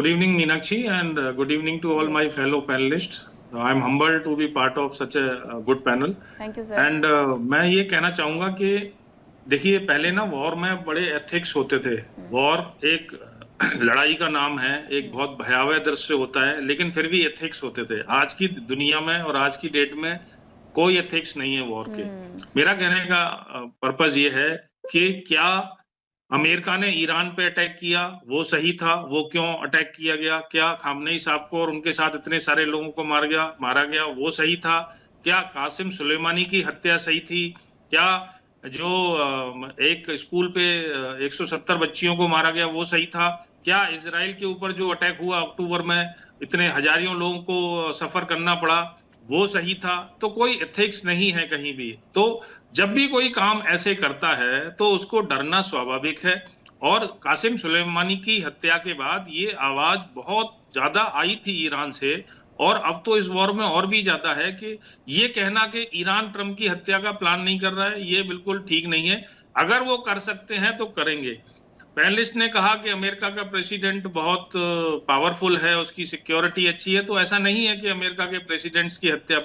Good evening, Meenakshi, and good evening to all my fellow panelists. I'm humbled to be part of such a good panel. Thank you, sir. And मैं ये कहना चाहूंगा कि देखिए पहले ना war में बड़े एथिक्स होते थे। वॉर एक लड़ाई का नाम है, एक बहुत भयावह दृश्य होता है, लेकिन फिर भी एथिक्स होते थे। आज की दुनिया में और आज की डेट में कोई एथिक्स नहीं है वॉर के। मेरा कहने का पर्पस ये है कि क्या अमेरिका ने ईरान पे अटैक किया वो सही था? वो क्यों अटैक किया गया? क्या खामनेई साहब को और उनके साथ इतने सारे लोगों को मारा गया वो सही था? क्या कासिम सुलेमानी की हत्या सही थी? क्या जो एक स्कूल पे 170 बच्चियों को मारा गया वो सही था? क्या इजराइल के ऊपर जो अटैक हुआ अक्टूबर में इतने हजारों लोगों को सफर करना पड़ा वो सही था? तो कोई एथिक्स नहीं है कहीं भी। तो जब भी कोई काम ऐसे करता है तो उसको डरना स्वाभाविक है। और कासिम सुलेमानी की हत्या के बाद ये आवाज बहुत ज्यादा आई थी ईरान से, और अब तो इस वॉर में और भी ज्यादा है कि ये कहना कि ईरान ट्रंप की हत्या का प्लान नहीं कर रहा है, ये बिल्कुल ठीक नहीं है। अगर वो कर सकते हैं तो करेंगे। पैनलिस्ट ने कहा कि अमेरिका का प्रेसिडेंट बहुत पावरफुल है, उसकी सिक्योरिटी अच्छी है, तो ऐसा नहीं है कि अमेरिका के प्रेसिडेंट्स की हत्या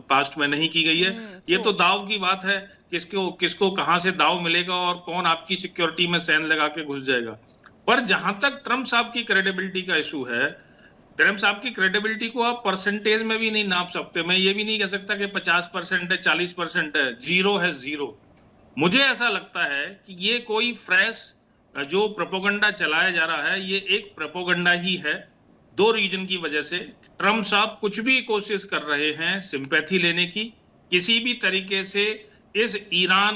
पास्ट में नहीं की गई है। ये तो दाव की बात है, किसको कहां से दाव मिलेगा और कौन आपकी सिक्योरिटी में सैन लगा के घुस जाएगा। पर जहां तक ट्रंप साहब की क्रेडिबिलिटी का इशू है, ट्रंप साहब की क्रेडिबिलिटी को आप परसेंटेज में भी नहीं नाप सकते। मैं ये भी नहीं कह सकता कि 50% है, 40% है, जीरो है, जीरो। मुझे ऐसा लगता है कि ये कोई फ्रेश जो प्रोपोगंडा चलाया जा रहा है ये एक प्रोपोगंडा ही है, दो रीजन की वजह से। ट्रंप साहब कुछ भी कोशिश कर रहे हैं सिंपैथी लेने की, किसी भी तरीके से इस ईरान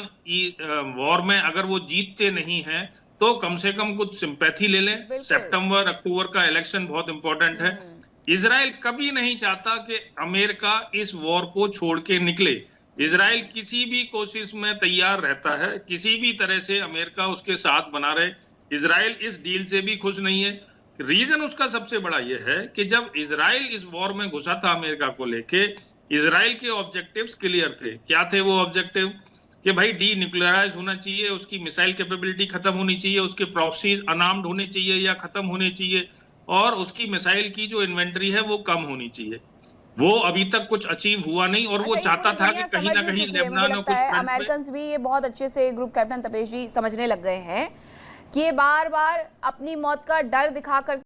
वॉर में अगर वो जीतते नहीं हैं तो कम से कम कुछ सिंपैथी ले लें। सितंबर अक्टूबर का इलेक्शन बहुत इंपॉर्टेंट है। इजराइल कभी नहीं चाहता कि अमेरिका इस वॉर को छोड़ के निकले। इजराइल किसी भी कोशिश में तैयार रहता है, किसी भी तरह से अमेरिका उसके साथ बना रहे। इजराइल इस डील से भी खुश नहीं है। रीजन उसका सबसे बड़ा यह है कि जब इजराइल इस वॉर में घुसा था अमेरिका को लेके, इजराइल के ऑब्जेक्टिव्स क्लियर थे। क्या थे वो ऑब्जेक्टिव? कि भाई डी न्यूक्लियराइज होना चाहिए, उसकी मिसाइल कैपेबिलिटी खत्म होनी चाहिए, उसके प्रॉक्सीज अनार्म्ड होने चाहिए या खत्म होने चाहिए, और उसकी मिसाइल की जो इन्वेंटरी है वो कम होनी चाहिए। वो अभी तक कुछ अचीव हुआ नहीं, और वो चाहता था कि कहीं ना कहीं लेबनान और कुछ अमेरिकन्स भी ये बहुत अच्छे से ग्रुप कैप्टन तपेश जी समझने लग गए हैं कि ये बार बार अपनी मौत का डर दिखाकर